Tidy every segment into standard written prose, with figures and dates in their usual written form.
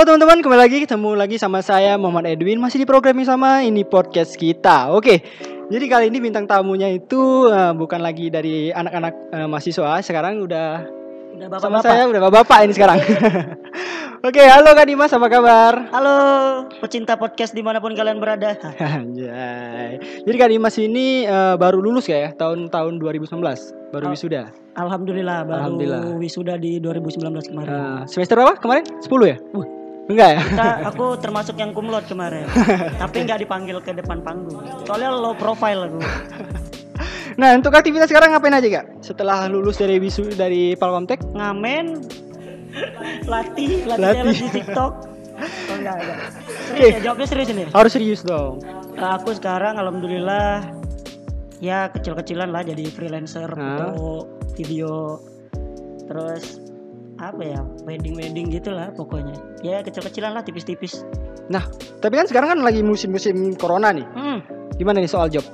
Halo teman-teman, ketemu lagi sama saya Muhammad Edwin. Masih di program yang sama, ini podcast kita. Oke, jadi kali ini bintang tamunya itu bukan lagi dari anak-anak mahasiswa. Sekarang udah bapak-bapak. Sama saya udah bapak-bapak ini sekarang. Oke, halo Kak Dimas, apa kabar? Halo, pecinta podcast dimanapun kalian berada. Anjay. Jadi Kak Dimas ini baru lulus ya, tahun 2019, baru wisuda. Alhamdulillah, baru wisuda di 2019 kemarin. Semester berapa kemarin? 10 ya? Enggak ya? Aku termasuk yang cum laude kemarin. Tapi nggak dipanggil ke depan panggung. Soalnya low profile aku. Nah, untuk aktivitas sekarang ngapain aja Kak? Setelah lulus dari dari Palkomtek? Ngamen, latih di TikTok. Oh enggak. Serius ya, jawabnya serius ini. Harus serius dong. Aku sekarang alhamdulillah ya kecil-kecilan lah jadi freelancer foto, video, terus apa ya, wedding gitulah pokoknya. Ya kecil-kecilan lah, tipis-tipis. Nah, tapi kan sekarang kan lagi musim corona nih. Gimana nih soal job?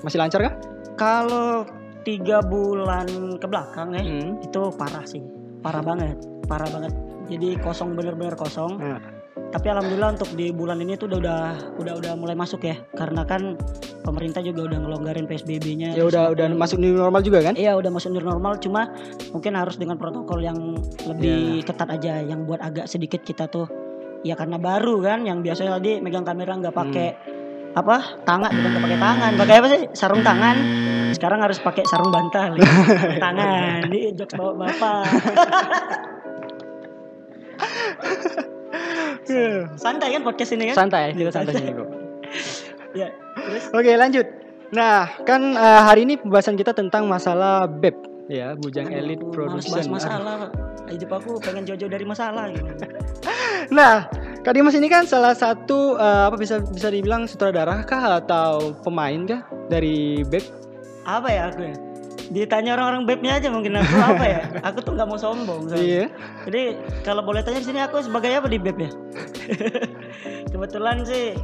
Masih lancar kah? Kalau 3 bulan ke belakang itu parah sih, parah banget. Jadi kosong, bener-bener kosong. Tapi alhamdulillah untuk di bulan ini tuh udah mulai masuk ya, karena kan pemerintah juga udah ngelonggarin PSBB-nya. Ya udah masuk new normal juga kan? Iya, udah masuk new normal, cuma mungkin harus dengan protokol yang lebih ketat aja, yang buat agak sedikit kita tuh ya karena baru kan, yang biasanya tadi megang kamera nggak pakai tangan, bukan nggak pakai tangan, pakai apa sih, sarung tangan. Sekarang harus pakai sarung bantal ya. Tangan. Ini jokes bapak. Santai kan podcast ini kan? Santai, kita santai sini kok. Ya, terus? Oke, lanjut. Nah, kan hari ini pembahasan kita tentang masalah BEP ya, Bujang Elite Production. Males bahas masalah. Hidup aku pengen jauh-jauh dari masalah gitu. Nah, Kak Dimas ini kan salah satu bisa dibilang sutradara kah atau pemain kah dari BEP? Apa ya aku ya? Ditanya orang-orang BEP-nya aja mungkin aku apa ya? Aku tuh nggak mau sombong. Iya. Jadi kalau boleh tanya di sini aku sebagai apa di BEP ya? Kebetulan sih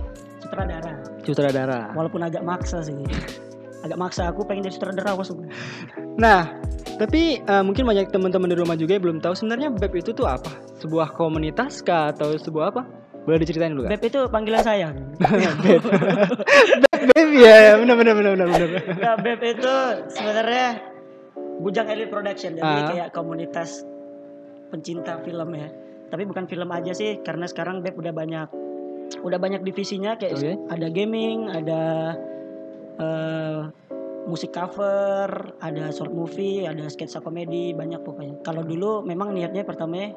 sutradara. Walaupun agak maksa sih. Agak maksa, aku pengen jadi sutradara maksudnya. Nah, tapi mungkin banyak teman-teman di rumah juga yang belum tahu sebenarnya BEP itu tuh apa? Sebuah komunitas kah atau sebuah apa? Boleh diceritain dulu kan? BEP itu panggilan saya. BEP. BEP ya, benar. Nah, BEP itu sebenarnya Bujang Elite Production, jadi kayak komunitas pencinta film ya. Tapi bukan film aja sih, karena sekarang BEP udah banyak divisinya, kayak ada gaming, ada musik cover, ada short movie, ada sketsa komedi, banyak pokoknya. Kalau dulu memang niatnya pertamanya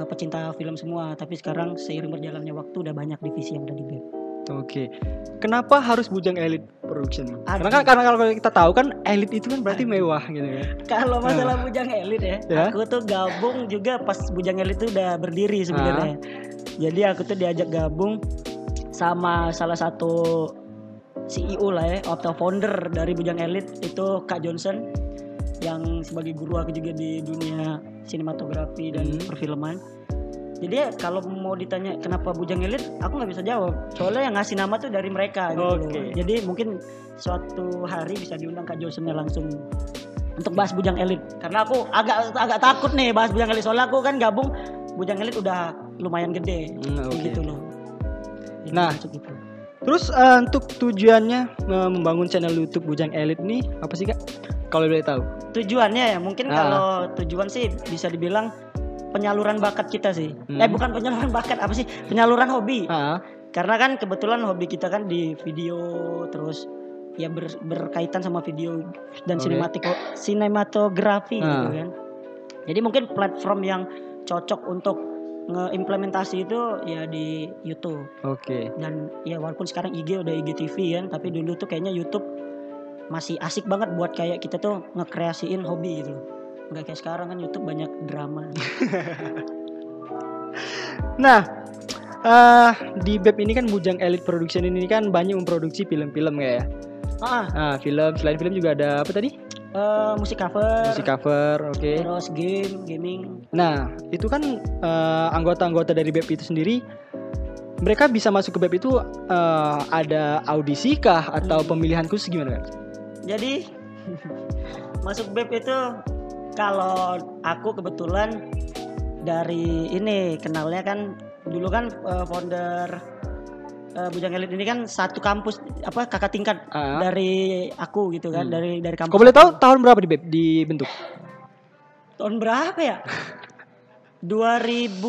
pecinta film semua, tapi sekarang seiring berjalannya waktu udah banyak divisi yang ada di BEP. Oke. Kenapa harus Bujang Elite Production? Karena kalau kita tahu kan elite itu kan berarti mewah gitu ya. Kalau masalah Bujang Elite ya, aku tuh gabung juga pas Bujang Elite itu udah berdiri sebenarnya. Jadi aku tuh diajak gabung sama salah satu CEO lah ya, atau founder dari Bujang Elite itu Kak Johnson, yang sebagai guru aku juga di dunia sinematografi dan perfilman. Jadi ya, kalau mau ditanya kenapa Bujang Elite, aku nggak bisa jawab. Soalnya yang ngasih nama tuh dari mereka gitu. Jadi mungkin suatu hari bisa diundang Kak Johnsonnya langsung untuk bahas Bujang Elite. Karena aku agak takut nih bahas Bujang Elite. Soalnya aku kan gabung Bujang Elite udah lumayan gede, gitu loh. Jadi nah, gitu. Terus untuk tujuannya membangun channel YouTube Bujang Elite nih apa sih Kak? Kalau boleh tahu. Tujuannya ya mungkin kalau tujuan sih bisa dibilang penyaluran bakat kita sih. Bukan penyaluran bakat, apa sih? Penyaluran hobi. Karena kan kebetulan hobi kita kan di video, terus ya berkaitan sama video dan sinematografi gitu kan. Jadi mungkin platform yang cocok untuk ngeimplementasi itu ya di YouTube. Dan ya walaupun sekarang IG udah IGTV kan, tapi dulu tuh kayaknya YouTube masih asik banget buat kayak kita tuh ngekreasiin hobi gitu. Nggak kayak sekarang kan YouTube banyak drama. Nah, di BEP ini kan Bujang Elite Production ini kan banyak memproduksi film-film kayak ya. Film, selain film juga ada apa tadi? Musik cover, terus gaming. Nah, itu kan anggota-anggota dari BEP itu sendiri, mereka bisa masuk ke BEP itu ada audisi kah atau pemilihan khusus gimana? Jadi masuk BEP itu kalau aku kebetulan dari ini kenalnya kan dulu kan founder Bujang Elit ini kan satu kampus kakak tingkat dari aku gitu kan, dari kampus. Kau boleh tahu tahun berapa dibentuk? Tahun berapa ya? 2015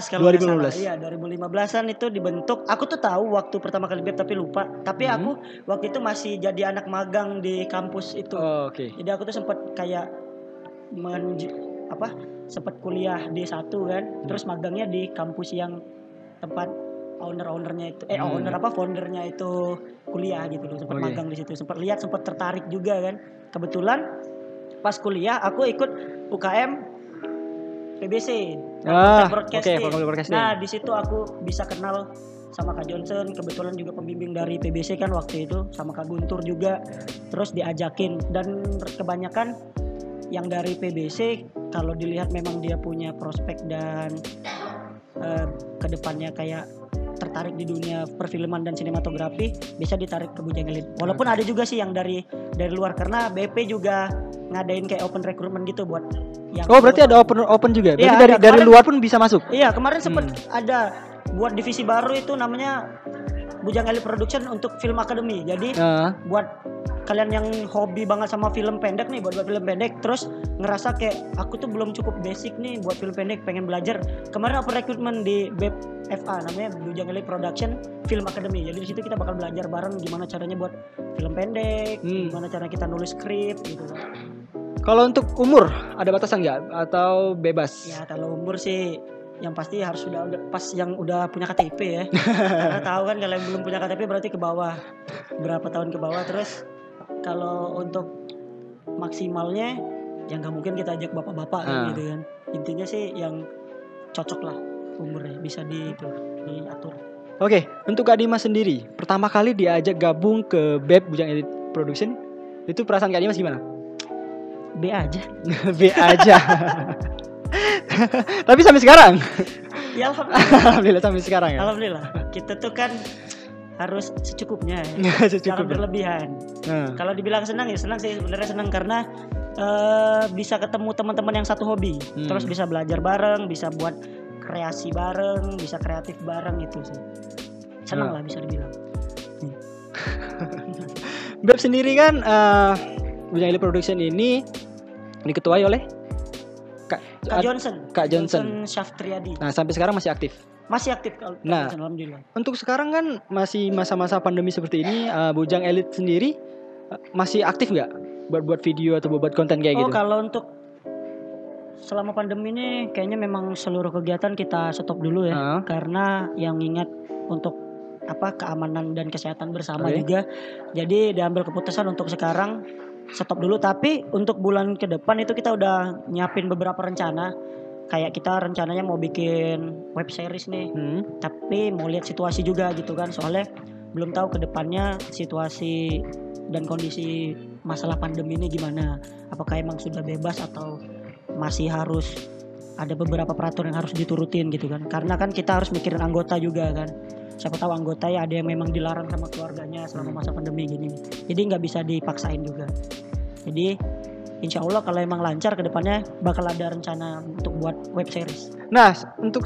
kalau 2015. salah. Iya, 2015-an itu dibentuk. Aku tuh tahu waktu pertama kali BEP tapi lupa. Tapi aku waktu itu masih jadi anak magang di kampus itu. Oke. Jadi aku tuh sempat kayak sempat kuliah di satu kan, terus magangnya di kampus yang tempat foundernya itu kuliah gitu loh. Sempat magang di situ, sempat lihat, sempat tertarik juga kan. Kebetulan pas kuliah aku ikut UKM PBC, Broadcasting. Nah di situ aku bisa kenal sama Kak Johnson, kebetulan juga pembimbing dari PBC kan waktu itu, sama Kak Guntur juga, terus diajakin. Dan kebanyakan yang dari PBC kalau dilihat memang dia punya prospek dan kedepannya kayak tertarik di dunia perfilman dan sinematografi, bisa ditarik ke Bujang Elit. Walaupun ada juga sih yang dari luar, karena BP juga ngadain kayak open recruitment gitu buat yang berarti ada open juga. Berarti dari luar pun bisa masuk. Iya, kemarin sempat ada buat divisi baru itu namanya Bujang Elit Production untuk Film Academy. Jadi buat kalian yang hobi banget sama film pendek nih, buat film pendek, terus ngerasa kayak aku tuh belum cukup basic nih buat film pendek, pengen belajar. Kemarin open recruitment di BFA namanya Bujang Elit Production Film Academy. Jadi di situ kita bakal belajar bareng gimana caranya buat film pendek, gimana cara kita nulis skrip gitu. Kalau untuk umur ada batasan nggak atau bebas? Ya kalau umur sih yang pasti harus sudah pas yang udah punya KTP ya. Karena tahu kan kalau yang belum punya KTP berarti ke bawah, berapa tahun ke bawah. Terus kalau untuk maksimalnya ya nggak mungkin kita ajak bapak-bapak kan gitu kan. Intinya sih yang cocok lah umurnya, bisa diatur. Oke, untuk Kak Dimas sendiri pertama kali diajak gabung ke BEP Bujang Elit Production, itu perasaan Kak Dimas gimana? B aja. B aja. Tapi sampai sekarang? Ya alhamdulillah. Alhamdulillah sampai sekarang ya. Alhamdulillah. Kita tuh kan harus secukupnya, jangan berlebihan. Kalau dibilang senang ya senang sih, sebenarnya senang karena bisa ketemu teman-teman yang satu hobi, terus bisa belajar bareng, bisa buat kreasi bareng, bisa kreatif bareng, itu sih senang lah bisa dibilang. BEP sendiri kan Bujang Elit Production ini diketuai oleh Kak Johnson Syaftriadi. Nah sampai sekarang masih aktif? Masih aktif kalau alhamdulillah. Untuk sekarang kan masih masa-masa pandemi seperti ini, Bujang Elit sendiri masih aktif nggak buat video atau buat konten kayak gitu? Kalau untuk selama pandemi ini kayaknya memang seluruh kegiatan kita stop dulu ya, karena yang ingat untuk keamanan dan kesehatan bersama juga. Jadi diambil keputusan untuk sekarang stop dulu. Tapi untuk bulan ke depan itu kita udah nyiapin beberapa rencana. Kayak kita rencananya mau bikin web series nih, tapi mau lihat situasi juga gitu kan, soalnya belum tahu ke depannya situasi dan kondisi masalah pandemi ini gimana. Apakah emang sudah bebas atau masih harus ada beberapa peraturan yang harus diturutin gitu kan. Karena kan kita harus mikirin anggota juga kan. Siapa tahu anggota ya ada yang memang dilarang sama keluarganya selama masa pandemi gini. Jadi nggak bisa dipaksain juga. Jadi insya Allah kalau emang lancar ke depannya bakal ada rencana untuk buat web series. Nah untuk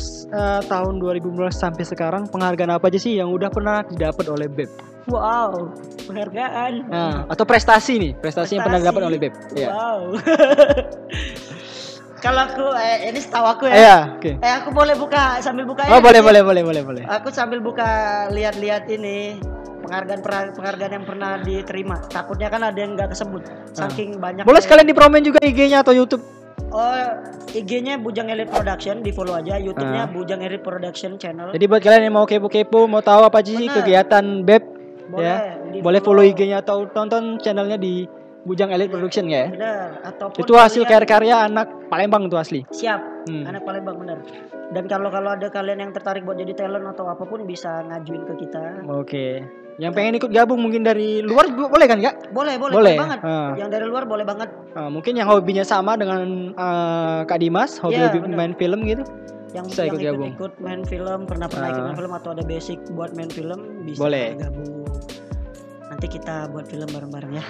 tahun 2015 sampai sekarang penghargaan apa aja sih yang udah pernah didapat oleh BEP? Wow, penghargaan. Atau prestasi yang pernah didapat oleh BEP? Wow. Kalau aku ini setahu aku ya. Iya, oke. Aku boleh buka sambil buka ya? Boleh. Aku sambil buka lihat-lihat ini penghargaan yang pernah diterima. Takutnya kan ada yang nggak kesebut saking banyak. Boleh sekalian dipromen juga IG-nya atau YouTube? IG-nya Bujang Elit Production, di follow aja. YouTube-nya Bujang Elit Production channel. Jadi buat kalian yang mau kepo-kepo, mau tahu apa aja sih kegiatan BEP, boleh follow IG-nya atau tonton channelnya di Bujang Elit Production ya. Benar. Ataupun itu hasil karya anak Palembang tuh asli. Siap. Anak Palembang benar. Dan kalau ada kalian yang tertarik buat jadi talent atau apapun bisa ngajuin ke kita. Oke. Yang pengen ikut gabung mungkin dari luar boleh kan Kak? Boleh banget. Yang dari luar boleh banget. Mungkin yang hobinya sama dengan Kak Dimas, hobi main film gitu. Yang ikut main film, pernah ikut main film atau ada basic buat main film bisa gabung. Nanti kita buat film bareng-bareng ya.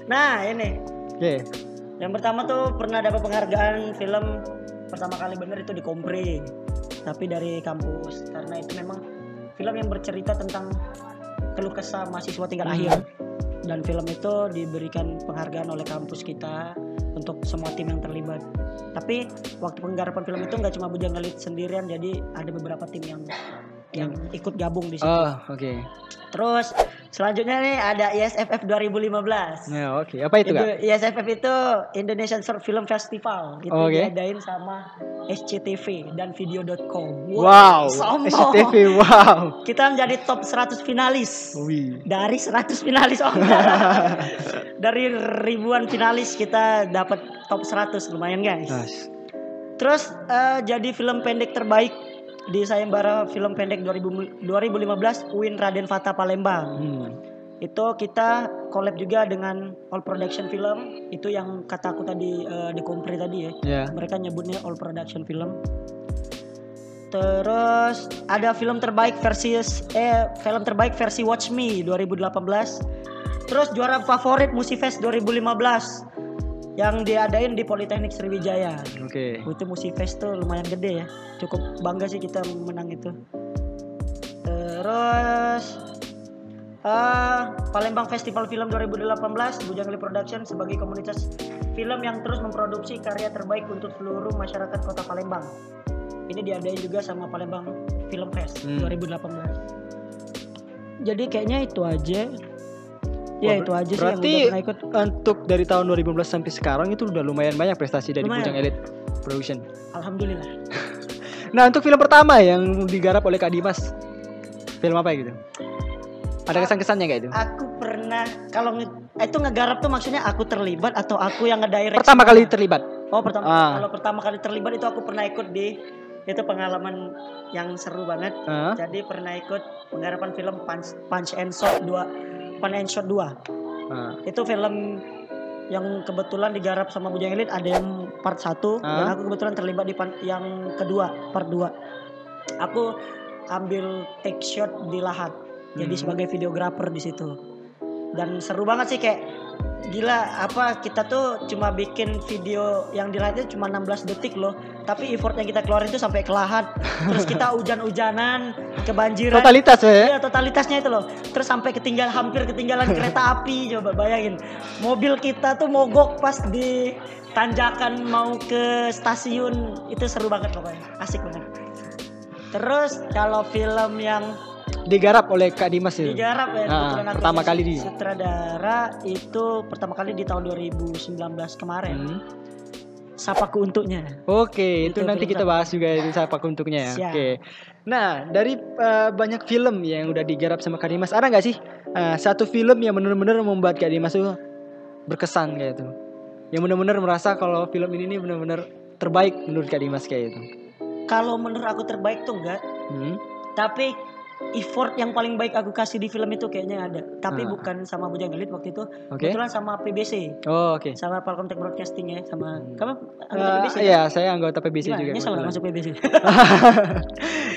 Nah ini. Oke. Yang pertama tuh pernah dapat penghargaan film pertama kali bener itu di Kompre, tapi dari kampus, karena itu memang film yang bercerita tentang keluh kesah mahasiswa tingkat akhir, dan film itu diberikan penghargaan oleh kampus kita untuk semua tim yang terlibat. Tapi waktu penggarapan film itu nggak cuma Bujang Elit sendirian, jadi ada beberapa tim yang ikut gabung di situ. Oh, oke. Terus selanjutnya nih ada ISFF 2015. Ya, oke. Apa itu, Kak? ISFF itu Indonesian Short Film Festival. Itu diadain sama SCTV dan video.com. Wow. SCTV, wow. Kita menjadi top 100 finalis. Dari 100 finalis dari ribuan finalis kita dapat top 100, lumayan guys. Terus jadi film pendek terbaik di Sayembara Film Pendek 2015 UIN Raden Fata Palembang. Itu kita collab juga dengan All Production Film. Itu yang kata aku tadi di Kompre tadi ya. Mereka nyebutnya All Production Film. Terus ada film terbaik versi Watch Me 2018. Terus juara favorit Musifest 2015 yang diadain di Politeknik Sriwijaya. Itu Musifest tuh lumayan gede ya. Cukup bangga sih kita menang itu. Terus Palembang Festival Film 2018, Bujang Elit Production sebagai komunitas film yang terus memproduksi karya terbaik untuk seluruh masyarakat Kota Palembang. Ini diadain juga sama Palembang Film Fest 2018. Jadi kayaknya itu aja. Ya itu aja sih berarti yang udah ikut. Untuk dari tahun 2015 sampai sekarang itu udah lumayan banyak prestasi dari Bujang Elit Production. Alhamdulillah. Nah, untuk film pertama yang digarap oleh Kak Dimas, film apa gitu? Ada kesan-kesannya gak itu? Aku pernah, kalau itu ngegarap tuh maksudnya aku terlibat atau aku yang ngedirect? Pertama kali terlibat. Oh, kalau pertama kali terlibat itu aku pernah ikut di, itu pengalaman yang seru banget. Jadi pernah ikut penggarapan film Punch and Shot 2. Itu film yang kebetulan digarap sama Bujang Elit, ada yang part 1 dan aku kebetulan terlibat di yang kedua, part 2. Aku ambil take shot di Lahat. Jadi sebagai videografer di situ. Dan seru banget sih, kayak gila, apa kita tuh cuma bikin video yang di Lahat itu cuma 16 detik loh, tapi effort yang kita keluarin itu sampai ke Lahat. Terus kita hujan-hujanan, kebanjiran. Totalitas ya? Iya, totalitasnya itu loh. Terus sampai hampir ketinggalan kereta api. Coba bayangin, mobil kita tuh mogok pas di tanjakan mau ke stasiun. Itu seru banget pokoknya, asik banget. Terus kalau film yang digarap oleh Kak Dimas itu. Digarap ya. Pertama kali di sutradara itu pertama kali di tahun 2019 kemarin. Sapaku Untuknya. Oke, itu nanti kita bahas juga itu Sapaku Untuknya ya. Oke. Nah, dari banyak film yang udah digarap sama Kak Dimas, ada nggak sih satu film yang benar-benar membuat Kak Dimas tuh berkesan kayak itu? Yang benar-benar merasa kalau film ini nih benar-benar terbaik menurut Kak Dimas kayak itu? Kalau menurut aku terbaik tuh enggak. Tapi effort yang paling baik aku kasih di film itu kayaknya ada. Tapi bukan sama Bujang Elit waktu itu. Kebetulan sama PBC. Sama Palkomtek Broadcasting ya. Sama kamu anggota PBC? Iya, saya anggota PBC juga. Nyesel gak masuk PBC?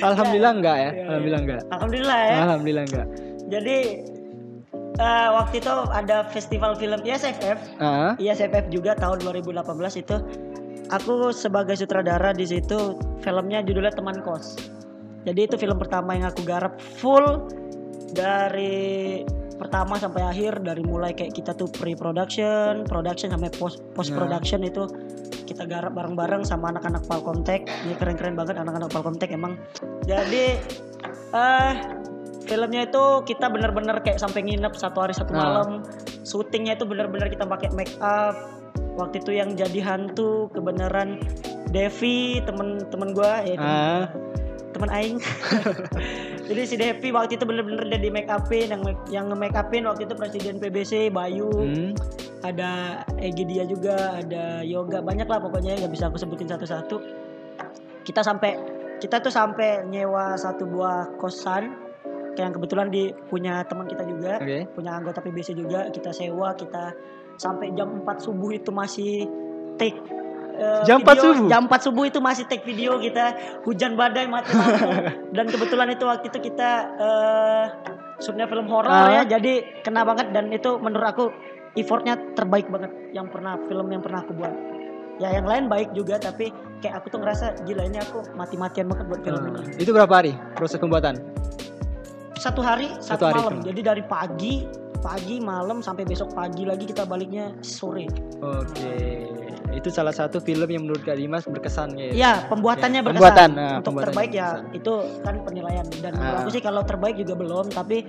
Alhamdulillah enggak ya. Alhamdulillah enggak. Alhamdulillah ya. Alhamdulillah enggak. Jadi waktu itu ada festival film ISFF. ISFF juga tahun 2018 itu. Aku sebagai sutradara di situ, filmnya judulnya Teman Kos. Jadi itu film pertama yang aku garap full dari pertama sampai akhir, dari mulai kayak kita tuh pre-production, production sampai post production itu kita garap bareng-bareng sama anak-anak Palkomtek. Ini keren-keren banget anak-anak Palkomtek emang. Jadi filmnya itu kita bener-bener kayak sampai nginep 1 hari 1 malam. Syutingnya itu bener-bener kita pakai make up. Waktu itu yang jadi hantu kebenaran Devi, temen gue ya, temen Aing. Jadi si Devi waktu itu bener-bener dia di make upin, yang nge-make upin waktu itu Presiden PBC Bayu, ada Egi dia juga, ada Yoga, banyak lah pokoknya, nggak bisa aku sebutin satu-satu. Kita tuh sampai nyewa 1 buah kosan yang kebetulan punya teman kita juga, punya anggota PBC juga. Kita sewa, kita sampai jam 4 subuh itu masih take jam 4 subuh itu masih take video kita, hujan badai mati lampu. Dan kebetulan itu waktu itu kita shootnya film horor ya, jadi kena banget. Dan itu menurut aku effortnya terbaik banget film yang pernah aku buat. Ya yang lain baik juga, tapi kayak aku tuh ngerasa gila ini aku mati-matian banget buat film ini. Itu berapa hari proses pembuatan? 1 hari, 1 hari malam. itu. Jadi dari pagi malam sampai besok pagi lagi kita baliknya sore. Oke. Itu salah satu film yang menurut Kak Dimas berkesan ya. Iya, pembuatannya berkesan. Pembuatan, Untuk pembuatan terbaik ya berkesan. itu kan penilaian, dan menurut aku sih kalau terbaik juga belum, tapi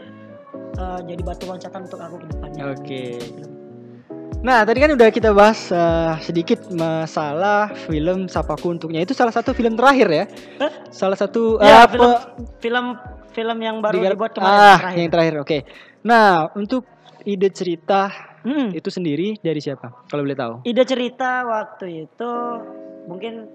jadi batu loncatan untuk aku ke depannya. Oke. Nah, tadi kan udah kita bahas sedikit masalah film Sapaku Untuknya. Itu salah satu film terakhir ya? Salah satu Ya, film yang baru dibuat kemarin. Yang terakhir. Oke. Nah, untuk ide cerita itu sendiri dari siapa? Kalau boleh tahu. Ide cerita waktu itu mungkin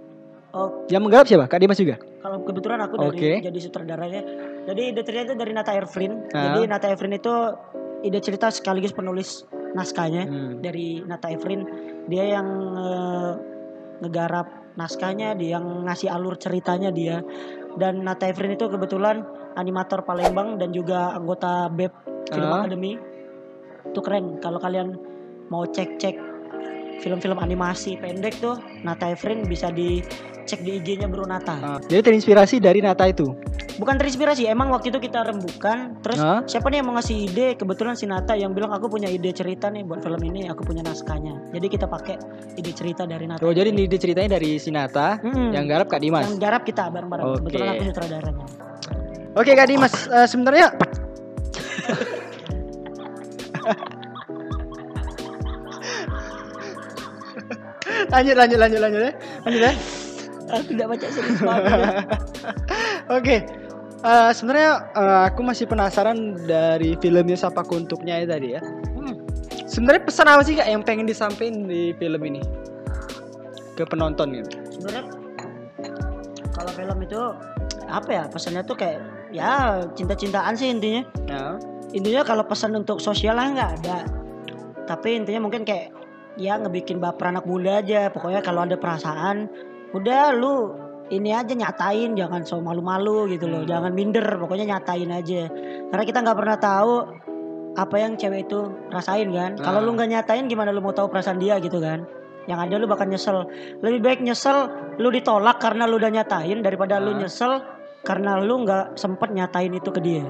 yang menggarap siapa? Kak Dimas juga? Kalau kebetulan aku jadi sutradaranya. Jadi ide cerita itu dari Nata Ervrin. Jadi Nata Ervrin itu ide cerita sekaligus penulis naskahnya dari Nata Ervrin. Dia yang ngegarap naskahnya, dia yang ngasih alur ceritanya dia. Dan Nata Ervrin itu kebetulan animator Palembang dan juga anggota BEP Film Academy. Itu keren. Kalau kalian mau cek film-film animasi pendek tuh Nata Efrin bisa dicek di IG-nya Bro Nata. Jadi terinspirasi dari Nata itu? Bukan terinspirasi, emang waktu itu kita rembukan. Terus siapa nih yang mau ngasih ide? Kebetulan si Nata yang bilang aku punya ide cerita nih buat film ini, aku punya naskahnya. Jadi kita pakai ide cerita dari Nata. Jadi ide ceritanya dari si Nata, yang garap Kak Dimas. Yang garap kita bareng-bareng. Kebetulan aku sutradaranya. Oke Kak Dimas, sebenarnya lanjut ya. Aku tidak baca serius banget. Oke. Sebenarnya aku masih penasaran dari filmnya Sapaku Untuknya tadi ya. Sebenarnya pesan apa sih Kak yang pengen disampaikan di film ini ke penonton gitu? Sebenarnya kalau film itu apa ya, pesannya tuh kayak ya cinta-cintaan sih intinya. Intinya kalau pesan untuk sosial lah nggak ada. Tapi intinya mungkin kayak ya ngebikin baper anak muda aja. Pokoknya kalau ada perasaan, udah lu ini aja nyatain, jangan so malu-malu gitu loh. Jangan minder, pokoknya nyatain aja. Karena kita nggak pernah tahu apa yang cewek itu rasain kan. Kalau lu nggak nyatain, gimana lu mau tahu perasaan dia gitu kan? Yang ada lu bakal nyesel. Lebih baik nyesel lu ditolak karena lu udah nyatain daripada lu nyesel karena lu nggak sempet nyatain itu ke dia.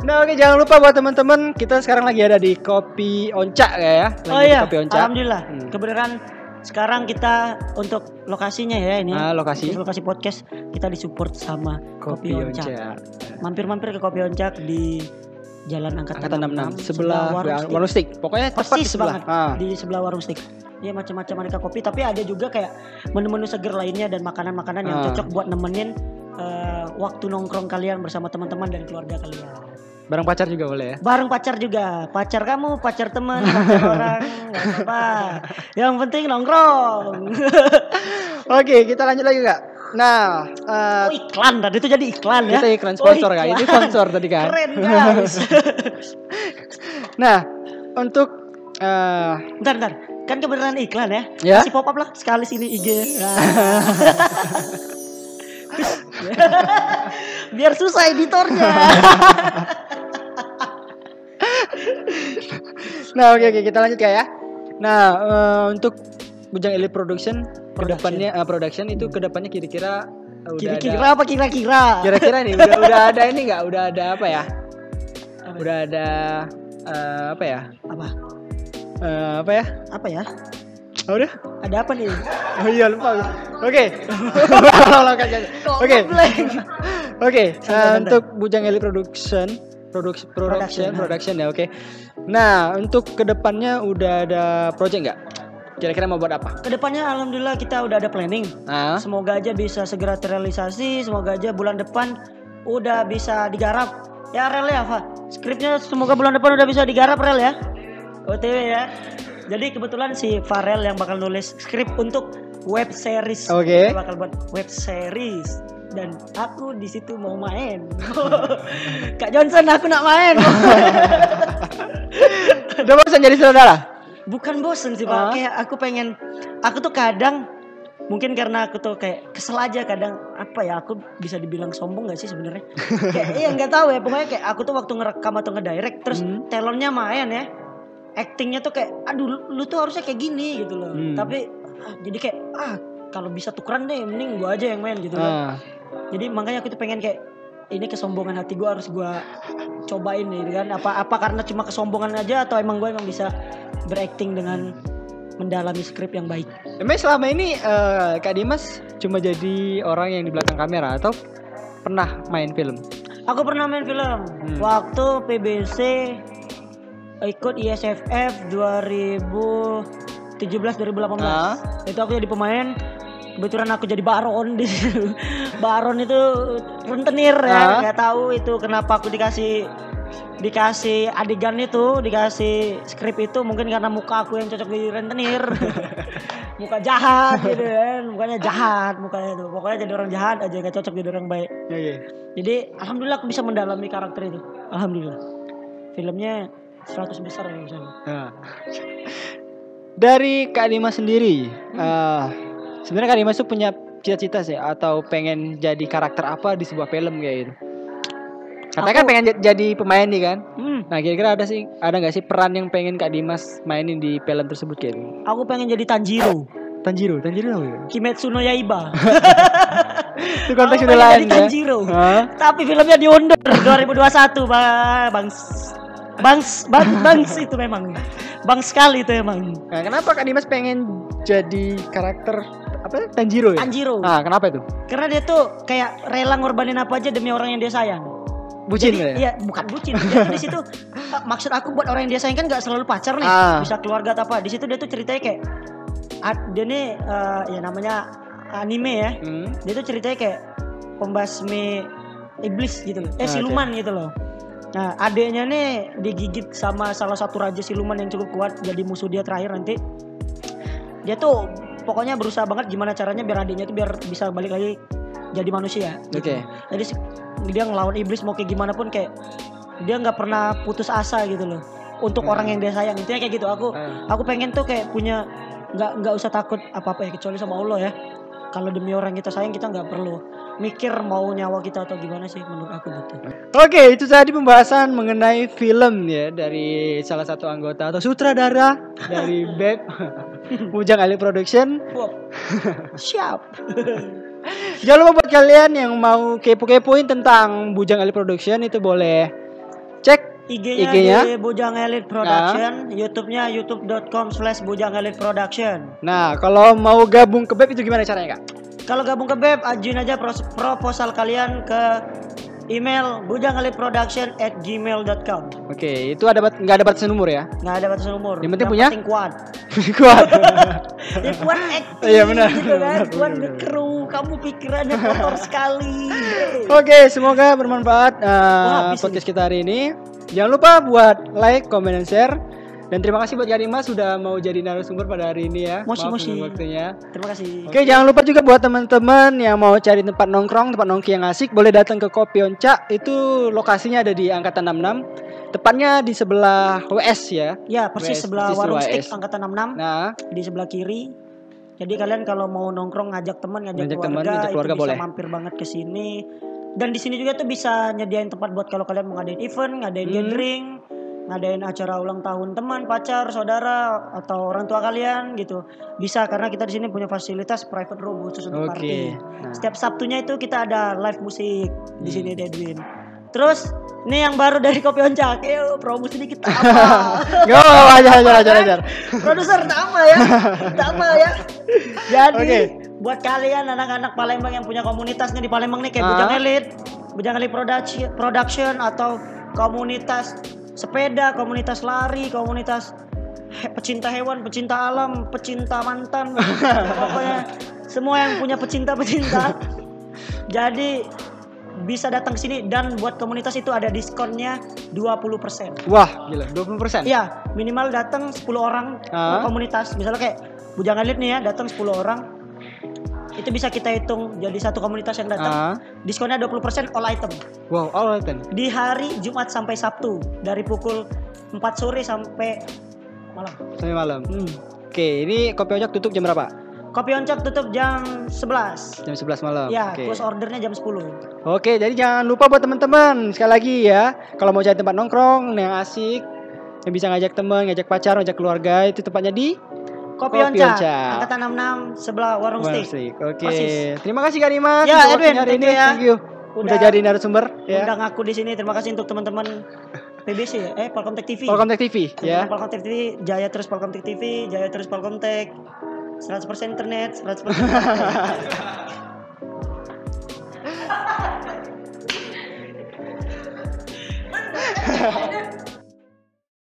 Nah oke, jangan lupa buat teman-teman, kita sekarang lagi ada di Kopi Oncak ya. Di Kopi Oncak. Alhamdulillah. Kebenaran sekarang kita untuk lokasinya ya ini. Lokasi podcast kita disupport sama Kopi Oncak. Mampir-mampir ke Kopi Oncak di Jalan Angkatan 66 sebelah Warung Steak. Pokoknya tepat di sebelah. Di sebelah Warung Steak. Dia macam-macam aneka kopi, tapi ada juga kayak menu-menu seger lainnya dan makanan-makanan yang cocok buat nemenin waktu nongkrong kalian bersama teman-teman dan keluarga kalian. Bareng pacar juga boleh ya? Bareng pacar juga. Pacar kamu, pacar teman, pacar orang, gak apa-apa. Yang penting nongkrong. Oke, kita lanjut lagi Kak. Nah, iklan tadi itu jadi iklan ya. Kita iklan sponsor Kak. Ini sponsor tadi kan. Keren guys. Nah, untuk bentar. Kan kebenaran iklan ya. Kasih pop up lah sekali sini IG. Biar susah editornya. Nah oke kita lanjut ya. Nah untuk Bujang Elite Production kedepannya production itu kedepannya kira-kira kira-kira nih udah ada ini nggak, udah ada apa ya, udah ada apa ya udah ada apa nih? Oh iya lupa. Oke. Untuk Bujang Elite Production ya. Oke. Nah untuk kedepannya udah ada project nggak? Kira-kira mau buat apa? Kedepannya alhamdulillah kita udah ada planning. Semoga aja bisa segera terrealisasi. Semoga aja bulan depan udah bisa digarap. Ya Rel ya Pak. Skripnya semoga bulan depan udah bisa digarap Rel ya. OTW ya. Jadi kebetulan si Farel yang bakal nulis skrip untuk web series. Dia bakal buat web series dan aku di situ mau main. Kak Johnson, aku nak main. Udah bosan jadi saudara? Bukan bosan sih Pak. Kayak aku tuh kadang mungkin karena aku tuh kayak kesel aja kadang, apa ya, aku bisa dibilang sombong gak sih sebenarnya? Kayak nggak tahu ya, pokoknya kayak aku tuh waktu ngerekam atau ngedirect terus talentnya main ya. actingnya tuh kayak aduh lu tuh harusnya kayak gini gitu loh. Tapi jadi kayak kalau bisa tukeran deh, mending gue aja yang main gitu kan. Jadi makanya aku tuh pengen kayak ini kesombongan hati gue harus gue cobain nih kan. Apa karena cuma kesombongan aja atau emang gue bisa berakting dengan mendalami skrip yang baik. Emang selama ini Kak Dimas cuma jadi orang yang di belakang kamera atau pernah main film? Aku pernah main film waktu PBC ikut ISFF 2017-2018. Itu aku jadi pemain. Kebetulan aku jadi baron di situ. Baron itu rentenir ya, nggak tahu itu kenapa aku dikasih adegan itu, dikasih skrip itu mungkin karena muka aku yang cocok di rentenir. Muka jahat gitu kan, mukanya jahat mukanya itu. Pokoknya jadi orang jahat aja, nggak cocok jadi orang baik. Jadi alhamdulillah aku bisa mendalami karakter itu. Alhamdulillah. Filmnya 100 besar ya misalnya. Dari Kak Dimas sendiri, sebenarnya Kak Dimas tuh punya cita-cita sih atau pengen jadi karakter apa di sebuah film kayak gitu? Katanya kan pengen jadi pemain nih kan? Nah kira-kira ada nggak sih peran yang pengen Kak Dimas mainin di film tersebut kayak gitu? Aku pengen jadi Tanjiro apa ya? Kimetsu no Yaiba. Itu konteks udah lain ya? Tanjiro. Tapi filmnya diundur 2021 Bangs itu memang bang sekali itu emang. Nah, kenapa Kak Dimas pengen jadi karakter apa Tanjiro ya? Tanjiro. Kenapa itu? Karena dia tuh kayak rela ngorbanin apa aja demi orang yang dia sayang. Bucin ya? Iya, bukan bucin. Jadi di situ maksud aku buat orang yang dia sayang kan nggak selalu pacar nih, bisa keluarga atau apa. Di situ dia tuh ceritanya kayak dia nih ya namanya anime ya. Dia tuh ceritanya kayak pembasmi iblis gitu loh. Siluman gitu loh. Nah adeknya nih digigit sama salah satu raja siluman yang cukup kuat, jadi musuh dia terakhir nanti. Dia tuh pokoknya berusaha banget gimana caranya biar adeknya tuh biar bisa balik lagi jadi manusia gitu. Jadi dia ngelawan iblis mau kayak gimana pun kayak dia nggak pernah putus asa gitu loh untuk orang yang dia sayang. Intinya kayak gitu. Aku pengen tuh kayak punya nggak usah takut apa-apa ya kecuali sama Allah ya. Kalau demi orang kita sayang kita nggak perlu mikir mau nyawa kita atau gimana sih, menurut aku gitu. Oke, itu tadi pembahasan mengenai film ya dari salah satu anggota atau sutradara dari BEP Bujang Elit Production. Siap. Jangan lupa buat kalian yang mau kepo-kepoin tentang Bujang Elit Production itu boleh cek IG-nya di Bujang Elit Production, YouTube-nya youtube.com/Bujang Elit Production. Nah, kalau mau gabung ke BEP itu gimana caranya, Kak? Kalau gabung ke BEP, ajuin aja proposal kalian ke email bujangelitproduction@gmail.com. Oke, itu nggak ada batasan umur ya? Nggak ada batasan umur. Yang penting punya? Kuat. Kuat. Ya kuat acting. Iya benar. Gitu kan? Kuat nge-crew. Kamu pikirannya kotor sekali. Oke, semoga bermanfaat podcast kita hari ini. Jangan lupa buat like, comment, dan share. Dan terima kasih buat Kak Dimas sudah mau jadi narasumber pada hari ini ya. Moshi. Waktunya. Terima kasih. Oke, jangan lupa juga buat teman-teman yang mau cari tempat nongkrong, tempat nongki yang asik, boleh datang ke Kopi Onca. Itu lokasinya ada di Angkatan 66. Tepatnya di sebelah WS ya. Ya, persis sebelah warung steak Angkatan 66. Nah, di sebelah kiri. Jadi kalian kalau mau nongkrong ngajak keluarga itu bisa boleh. Mampir banget ke sini. Dan di sini juga tuh bisa nyediain tempat buat kalau kalian mau ngadain event, ngadain gathering, ngadain acara ulang tahun teman, pacar, saudara atau orang tua kalian gitu. Bisa karena kita di sini punya fasilitas private room khusus untuk party. Nah. Setiap Sabtunya itu kita ada live musik di sini Edwin. Terus ini yang baru dari Kopi Oncak. Yuk promosi sedikit apa? Go ajar. Produser tambah ya. Jadi buat kalian anak-anak Palembang yang punya komunitasnya di Palembang nih kayak Bujang Elit Production atau komunitas sepeda, komunitas lari, komunitas pecinta hewan, pecinta alam, pecinta mantan, pokoknya semua yang punya pecinta. Jadi bisa datang ke sini dan buat komunitas itu ada diskonnya 20%. Wah, gila, 20%. Iya, minimal datang 10 orang komunitas. Misalnya kayak Bujang Elit nih ya, datang 10 orang. Itu bisa kita hitung jadi satu komunitas yang datang. Diskonnya 20% all item. Wow, all item. Di hari Jumat sampai Sabtu dari pukul 4 sore sampai malam. Oke, ini Kopi Oncak tutup jam berapa? Kopi Oncak tutup jam 11. Jam 11 malam. Ya, close ordernya jam 10. Oke, jadi jangan lupa buat teman-teman sekali lagi ya, kalau mau cari tempat nongkrong yang asik, yang bisa ngajak teman, ngajak pacar, ngajak keluarga, itu tempatnya di Kopi Onca, angkatan 66 sebelah Warung Steak. Oke. Terima kasih Kak Dimas ya, Edwin, hari ini. Thank you. Udah jadi narasumber ya. Undang aku di sini. Terima kasih untuk teman-teman PBC Polkomtek TV. Polkomtek TV ya. Polkomtek TV, jaya terus Polkomtek TV, jaya terus Polkomtek. 100% internet, 100% internet.